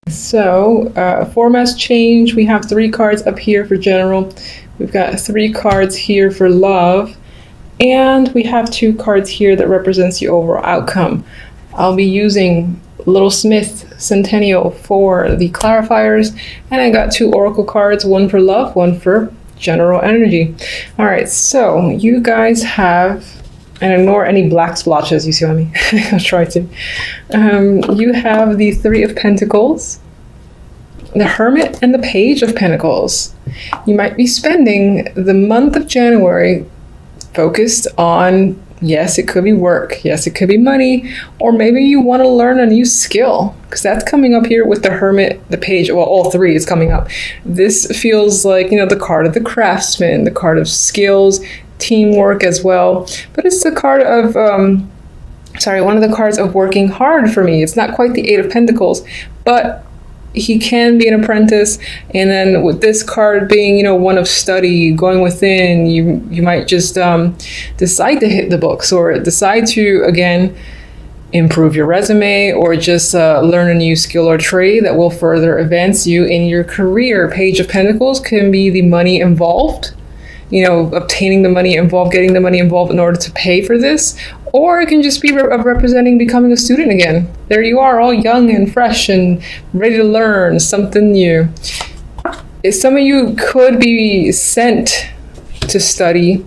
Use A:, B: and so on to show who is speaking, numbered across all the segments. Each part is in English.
A: So, formats change. We have 3 cards up here for general. We've got 3 cards here for love. And we have 2 cards here that represents the overall outcome. I'll be using Little Smith Centennial for the clarifiers. And I got 2 oracle cards, one for love, one for general energy. All right, so you guys have, and ignore any black splotches, you see what I mean? I'll try to. You have the 3 of Pentacles, the Hermit, and the Page of Pentacles. You might be spending the month of January focused on, yes, it could be work, yes, it could be money, or maybe you want to learn a new skill, because that's coming up here with the Hermit, the Page, well, all 3 is coming up. This feels like, the card of the craftsman, the card of skills, teamwork as well, but it's the card of one of the cards of working hard for me. It's not quite the 8 of Pentacles, but he can be an apprentice. And then with this card being, one of study, going within, you might just decide to hit the books, or decide to, again, improve your resume, or just learn a new skill or trade that will further advance you in your career. Page of Pentacles can be the money involved, obtaining the money involved, getting the money involved in order to pay for this. Or it can just be representing becoming a student again. There you are, all young and fresh and ready to learn something new. Some of you could be sent to study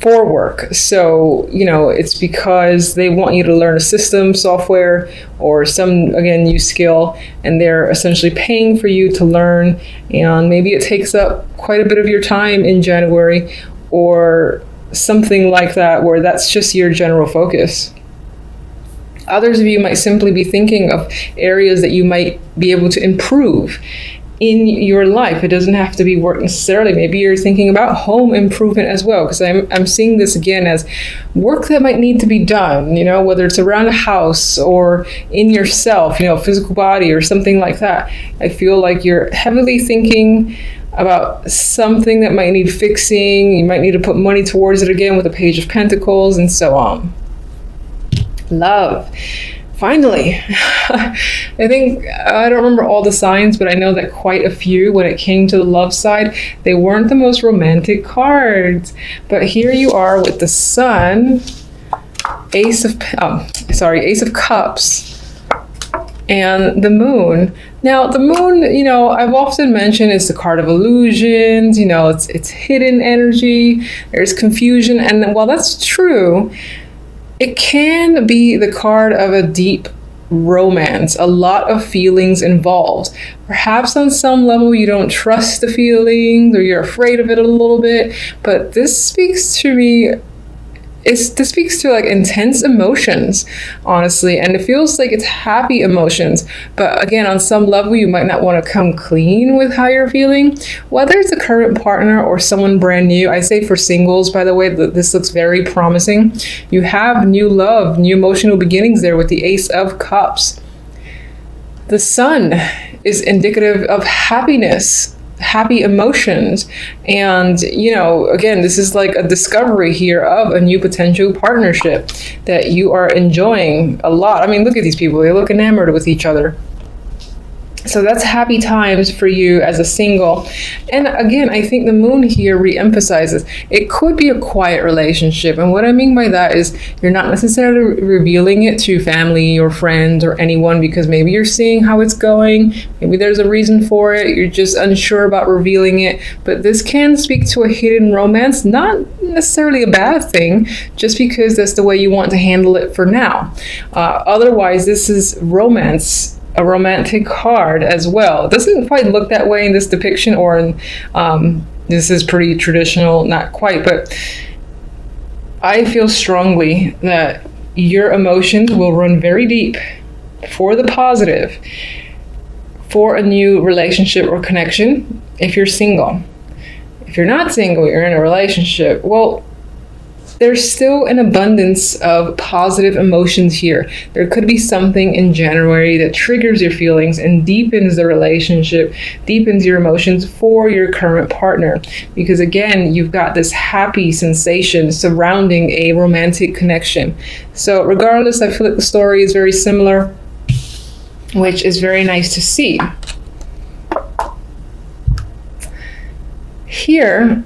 A: for work. So, it's because they want you to learn a system, software, or some, again, new skill, and they're essentially paying for you to learn. And maybe it takes up quite a bit of your time in January, or something like that, where that's just your general focus. Others of you might simply be thinking of areas that you might be able to improve in your life. It doesn't have to be work necessarily. Maybe you're thinking about home improvement as well, because I'm seeing this again as work that might need to be done, whether it's around the house or in yourself, physical body or something like that. I feel like you're heavily thinking about something that might need fixing. You might need to put money towards it again with the Page of Pentacles, and so on. Love. Finally, I think, I don't remember all the signs, but I know that quite a few, when it came to the love side, they weren't the most romantic cards. But here you are with the Sun, Ace of Cups, and the Moon. Now, the Moon, I've often mentioned, is the card of illusions. It's hidden energy. There's confusion. And while that's true, it can be the card of a deep romance, a lot of feelings involved. Perhaps on some level you don't trust the feelings, or you're afraid of it a little bit. But this speaks to me. This speaks to like intense emotions, honestly, and it feels like it's happy emotions. But again, on some level, you might not want to come clean with how you're feeling. Whether it's a current partner or someone brand new, I say for singles, by the way, this looks very promising. You have new love, new emotional beginnings there with the Ace of Cups. The Sun is indicative of happiness, happy emotions, and again, this is like a discovery here of a new potential partnership that you are enjoying a lot. I mean, look at these people, they look enamored with each other. So that's happy times for you as a single. And again, I think the Moon here re-emphasizes it could be a quiet relationship. And what I mean by that is you're not necessarily revealing it to family or friends or anyone, because maybe you're seeing how it's going. Maybe there's a reason for it. You're just unsure about revealing it. But this can speak to a hidden romance, not necessarily a bad thing, just because that's the way you want to handle it for now. Otherwise, this is romance, a romantic card as well. It doesn't quite look that way in this depiction, or in this is pretty traditional, not quite, but I feel strongly that your emotions will run very deep for the positive, for a new relationship or connection if you're single. If you're not single, you're in a relationship, well, there's still an abundance of positive emotions here. There could be something in January that triggers your feelings and deepens the relationship, deepens your emotions for your current partner. Because again, you've got this happy sensation surrounding a romantic connection. So regardless, I feel like the story is very similar. which is very nice to see. Here,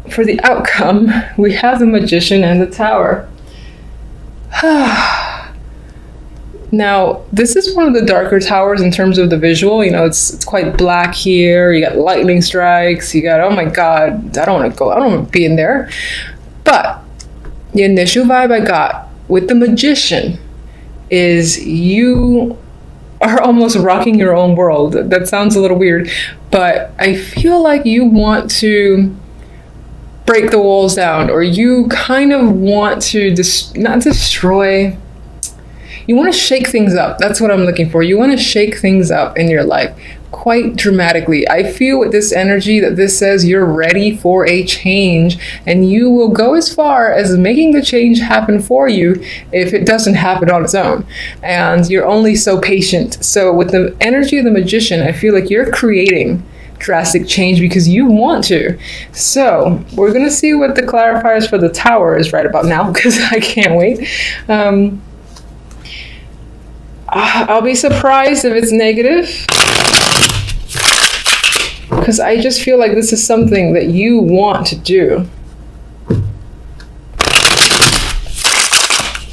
A: for the outcome, we have the Magician and the Tower. Now, this is one of the darker towers in terms of the visual. You know, it's quite black here. You got lightning strikes. You got, oh my God, I don't want to go. I don't want to be in there. But the initial vibe I got with the Magician is you are almost rocking your own world. That sounds a little weird, but I feel like you want to break the walls down, or you kind of want to not destroy. You want to shake things up. That's what I'm looking for. You want to shake things up in your life quite dramatically. I feel with this energy that this says you're ready for a change, and you will go as far as making the change happen for you if it doesn't happen on its own. And you're only so patient. So with the energy of the Magician, I feel like you're creating drastic change because you want to. So we're going to see what the clarifiers for the Tower is right about now, because I can't wait. I'll be surprised if it's negative, because I just feel like this is something that you want to do.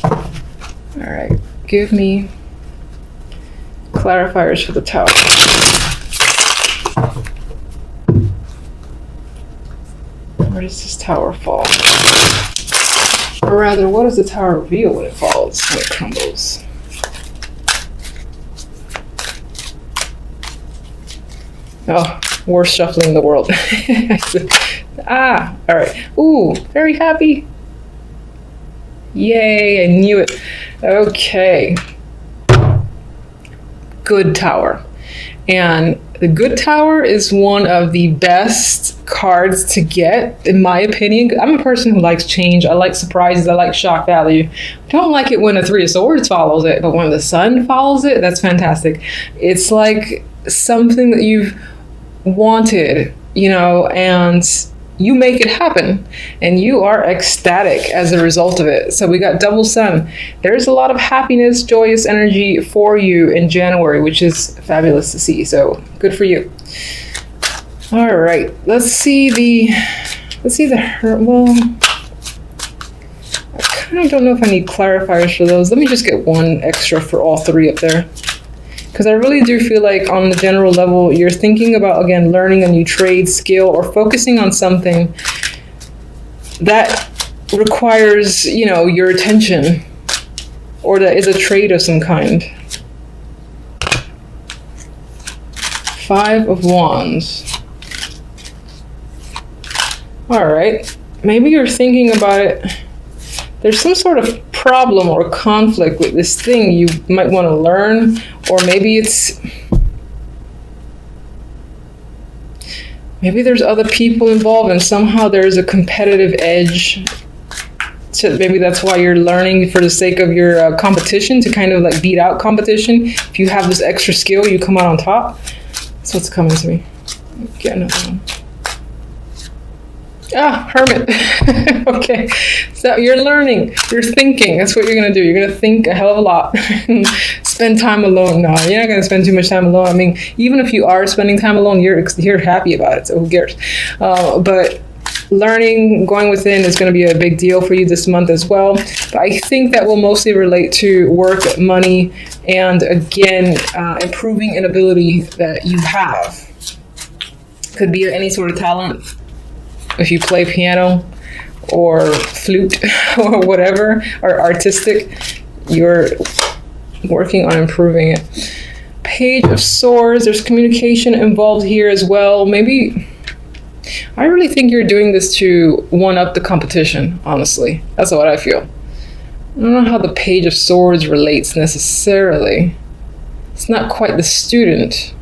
A: All right, give me clarifiers for the Tower. Where does this Tower fall? Or rather, what does the Tower reveal when it falls, when it crumbles? Oh, worst shuffling in the world. All right. Ooh, very happy. Yay, I knew it. Okay. Good Tower. And the Good Tower is one of the best cards to get, in my opinion. I'm a person who likes change. I like surprises. I like shock value. I don't like it when a Three of Swords follows it, but when the Sun follows it, that's fantastic. It's like something that you've wanted, you know, and you make it happen, and you are ecstatic as a result of it. So we got double Sun. There's a lot of happiness, joyous energy for you in January, which is fabulous to see. So good for you. All right, let's see the well, I kind of don't know if I need clarifiers for those. Let me just get one extra for all three up there, because I really do feel like on the general level, you're thinking about, again, learning a new trade, skill, or focusing on something that requires, you know, your attention, or that is a trade of some kind. Five of Wands. All right, maybe you're thinking about it. There's some sort of problem or conflict with this thing you might want to learn, or maybe there's other people involved and somehow there's a competitive edge. So maybe that's why you're learning for the sake of your competition, to kind of like beat out competition. If you have this extra skill, you come out on top. That's what's coming to me. Get another one. Ah, Hermit. Okay, so you're learning, you're thinking. That's what you're gonna do. You're gonna think a hell of a lot. Spend time alone. No, you're not gonna spend too much time alone. I mean, even if you are spending time alone, you're happy about it, so who cares? But learning, going within is going to be a big deal for you this month as well. But I think that will mostly relate to work, money, and again, improving an ability that you have. Could be any sort of talent. If you play piano or flute or whatever, or artistic, you're working on improving it. Page of Swords, there's communication involved here as well. Maybe, I really think you're doing this to one-up the competition, honestly. That's what I feel. I don't know how the Page of Swords relates necessarily. It's not quite the student.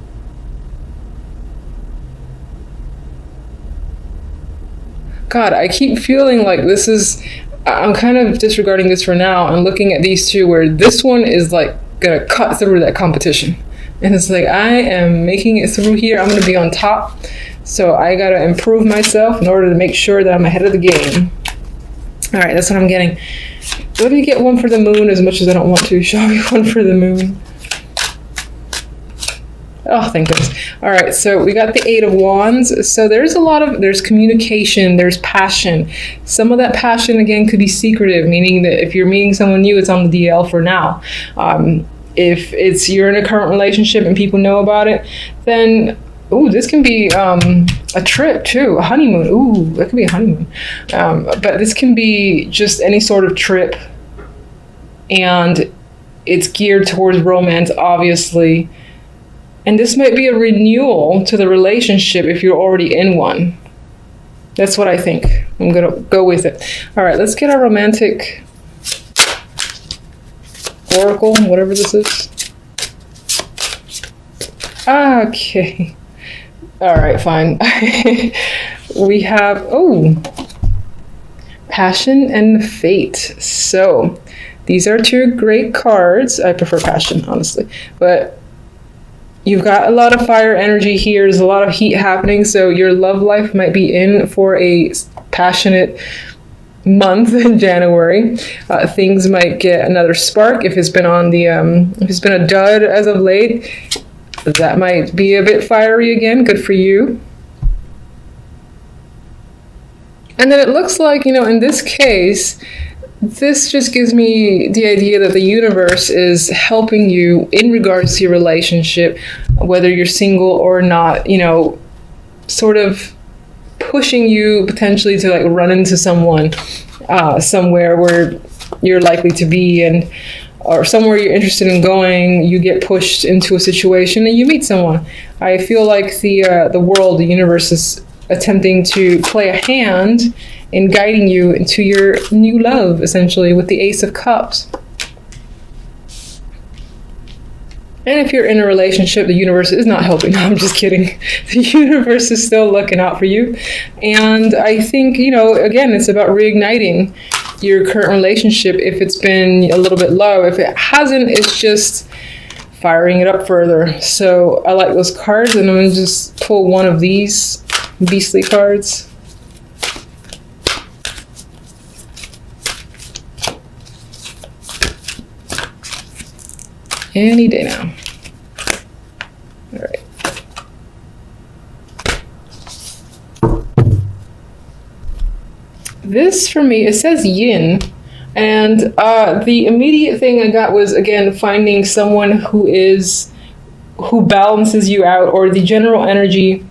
A: God, I keep feeling like this is, I'm kind of disregarding this for now and looking at these two where this one is like gonna cut through that competition. And it's like, I am making it through here. I'm gonna be on top. So I gotta improve myself in order to make sure that I'm ahead of the game. All right, that's what I'm getting. Let me get one for the moon as much as I don't want to. Show me one for the moon. Oh, thank goodness. All right, so we got the Eight of Wands. So there's communication, there's passion. Some of that passion, again, could be secretive, meaning that if you're meeting someone new, it's on the DL for now. If you're in a current relationship and people know about it, then this can be a trip too, a honeymoon. Ooh, that could be a honeymoon. But this can be just any sort of trip, and it's geared towards romance, obviously. And this might be a renewal to the relationship if you're already in one. That's what I think. I'm going to go with it. All right, let's get our romantic oracle, whatever this is. Okay. All right, fine. We have, passion and fate. So these are two great cards. I prefer passion, honestly. But you've got a lot of fire energy here. There's a lot of heat happening. So your love life might be in for a passionate month in January. Things might get another spark if it's been if it's been a dud as of late. That might be a bit fiery again. Good for you. And then it looks like, in this case, this just gives me the idea that the universe is helping you in regards to your relationship, whether you're single or not, sort of pushing you potentially to like run into someone somewhere where you're likely to be, or somewhere you're interested in going. You get pushed into a situation and you meet someone. I feel like the world, the universe is attempting to play a hand in guiding you into your new love, essentially, with the Ace of Cups. And if you're in a relationship, the universe is not helping. No, I'm just kidding. The universe is still looking out for you. And I think, again, it's about reigniting your current relationship if it's been a little bit low. If it hasn't, it's just firing it up further. So I like those cards, and I'm going to just pull one of these beastly cards. Any day now. All right. This for me, it says yin. And the immediate thing I got was, again, finding someone who balances you out, or the general energy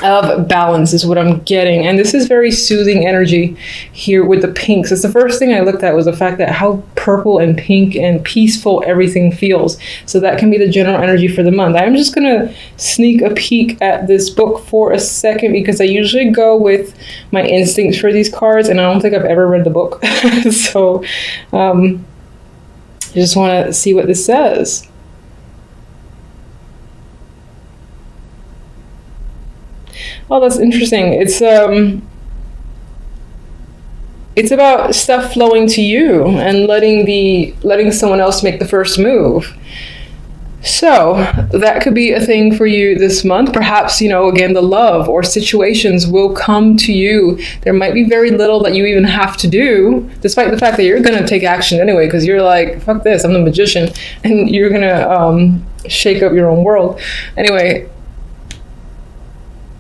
A: of balance is what I'm getting. And this is very soothing energy here with the pinks. It's the first thing I looked at was the fact that how purple and pink and peaceful everything feels. So that can be the general energy for the month. I'm just gonna sneak a peek at this book for a second, because I usually go with my instincts for these cards, and I don't think I've ever read the book. So I just want to see what this says. Oh, that's interesting. It's about stuff flowing to you and letting someone else make the first move. So that could be a thing for you this month. Perhaps, again, the love or situations will come to you. There might be very little that you even have to do, despite the fact that you're going to take action anyway, because you're like, fuck this, I'm the magician, and you're going to shake up your own world. Anyway,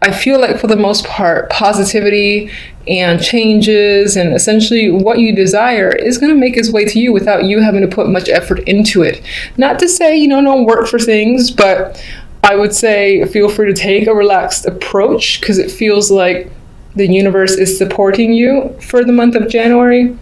A: I feel like for the most part, positivity and changes and essentially what you desire is going to make its way to you without you having to put much effort into it. Not to say, don't work for things, but I would say feel free to take a relaxed approach, because it feels like the universe is supporting you for the month of January.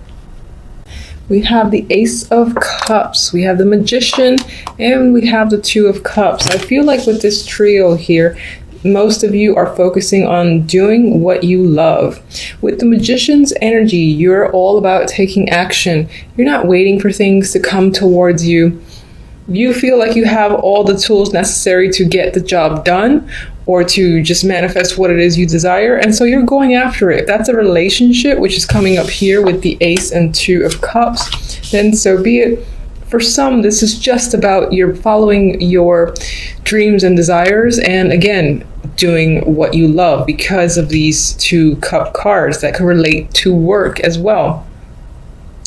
A: We have the Ace of Cups, we have the Magician, and we have the Two of Cups. I feel like with this trio here, most of you are focusing on doing what you love. With the Magician's energy, you're all about taking action. You're not waiting for things to come towards you. You feel like you have all the tools necessary to get the job done, or to just manifest what it is you desire, and so you're going after it. If that's a relationship, which is coming up here with the Ace and Two of Cups, then so be it. For some, this is just about you're following your dreams and desires, and again, doing what you love because of these two cup cards that can relate to work as well.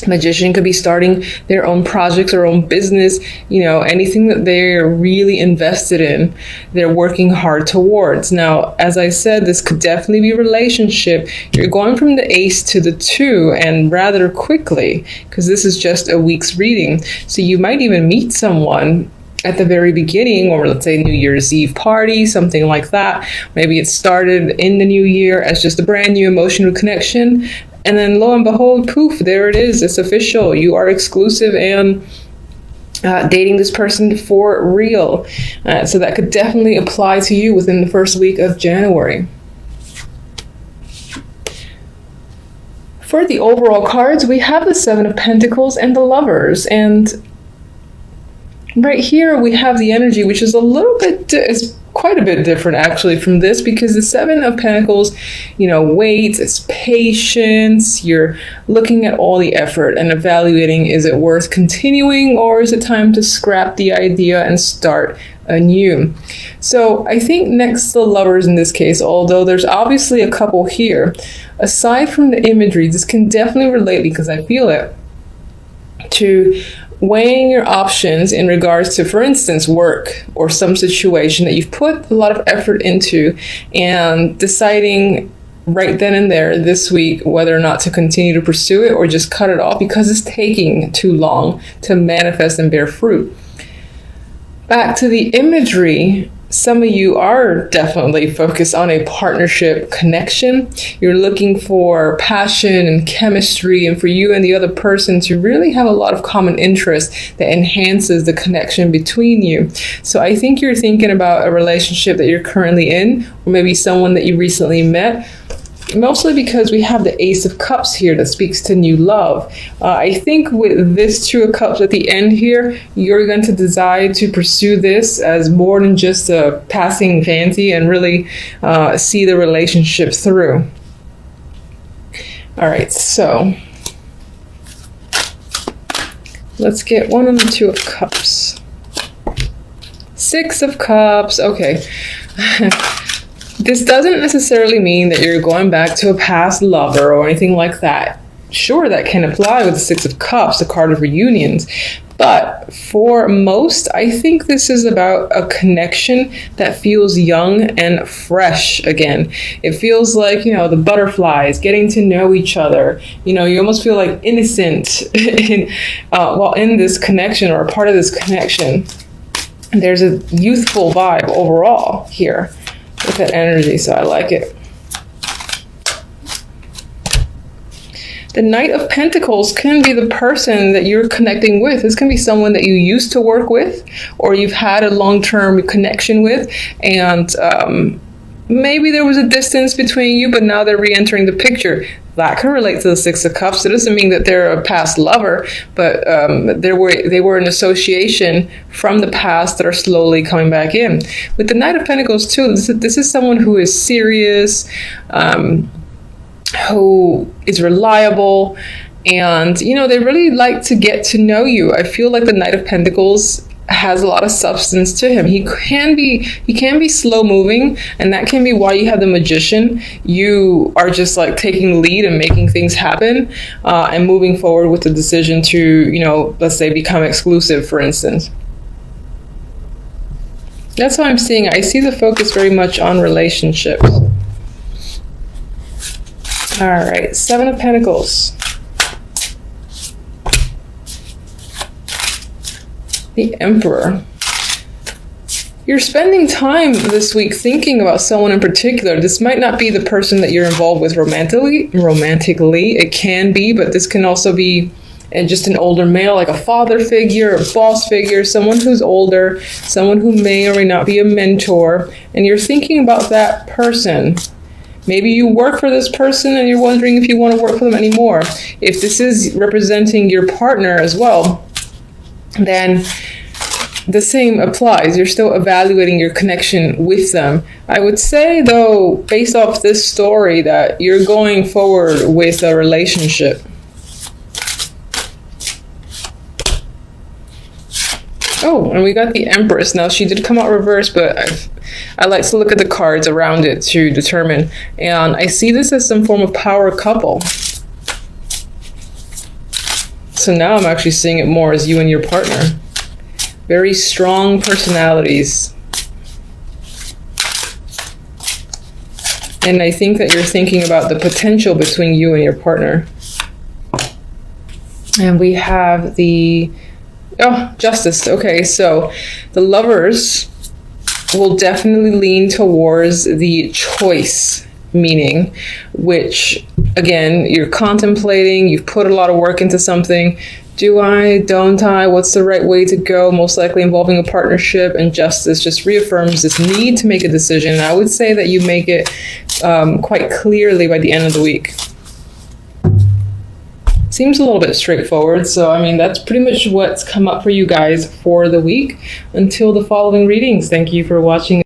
A: Magician could be starting their own projects or own business, anything that they're really invested in, they're working hard towards. Now, as I said, this could definitely be a relationship. You're going from the Ace to the 2 and rather quickly, because this is just a week's reading. So you might even meet someone at the very beginning, or let's say New Year's Eve party, something like that. Maybe it started in the new year as just a brand new emotional connection. And then lo and behold, poof, there it is. It's official. You are exclusive and dating this person for real. So that could definitely apply to you within the first week of January. For the overall cards, we have the Seven of Pentacles and the Lovers. And right here we have the energy, which is a little bit, is quite a bit different actually from this, because the Seven of Pentacles, waits, it's patience. You're looking at all the effort and evaluating, is it worth continuing, or is it time to scrap the idea and start anew? So I think next to the Lovers in this case, although there's obviously a couple here, aside from the imagery, this can definitely relate, because I feel it, to weighing your options in regards to, for instance, work or some situation that you've put a lot of effort into, and deciding right then and there this week whether or not to continue to pursue it or just cut it off because it's taking too long to manifest and bear fruit. Back to the imagery, some of you are definitely focused on a partnership connection. You're looking for passion and chemistry, and for you and the other person to really have a lot of common interest that enhances the connection between you. So I think you're thinking about a relationship that you're currently in, or maybe someone that you recently met. Mostly because we have the Ace of Cups here that speaks to new love. I think with this Two of Cups at the end here, you're going to decide to pursue this as more than just a passing fancy and really see the relationship through. All right, so let's get one on the Two of Cups. Six of Cups, okay. This doesn't necessarily mean that you're going back to a past lover or anything like that. Sure, that can apply with the Six of Cups, the card of reunions. But for most, I think this is about a connection that feels young and fresh again. It feels like, the butterflies, getting to know each other. You almost feel like innocent while in this connection or a part of this connection. There's a youthful vibe overall here with that energy, so I like it. The Knight of Pentacles can be the person that you're connecting with. This can be someone that you used to work with, or you've had a long-term connection with, and maybe there was a distance between you, but now they're re-entering the picture. That can relate to the Six of Cups. It doesn't mean that they're a past lover, but they were an association from the past that are slowly coming back in. With the Knight of Pentacles too, this is someone who is serious, who is reliable, and they really like to get to know you. I feel like the Knight of Pentacles has a lot of substance to him. He can be slow moving, and that can be why you have the Magician. You are just like taking the lead and making things happen, and moving forward with the decision to, let's say, become exclusive, for instance. That's how I'm seeing it. I see the focus very much on relationships. All right, Seven of Pentacles. The Emperor. You're spending time this week thinking about someone in particular. This might not be the person that you're involved with romantically. It can be, but this can also be just an older male, like a father figure, a boss figure, someone who's older, someone who may or may not be a mentor, and you're thinking about that person. Maybe you work for this person and you're wondering if you want to work for them anymore. If this is representing your partner as well, then the same applies. You're still evaluating your connection with them. I would say, though, based off this story, that you're going forward with a relationship. Oh, and we got the Empress. Now, she did come out reversed, but I like to look at the cards around it to determine. And I see this as some form of power couple. So now I'm actually seeing it more as you and your partner. Very strong personalities. And I think that you're thinking about the potential between you and your partner. And we have the, Justice. Okay, so the Lovers will definitely lean towards the choice meaning, which, again, you're contemplating, you've put a lot of work into something. Do I? Don't I? What's the right way to go? Most likely involving a partnership, and Justice just reaffirms this need to make a decision. And I would say that you make it quite clearly by the end of the week. Seems a little bit straightforward. So, I mean, that's pretty much what's come up for you guys for the week. Until the following readings, thank you for watching.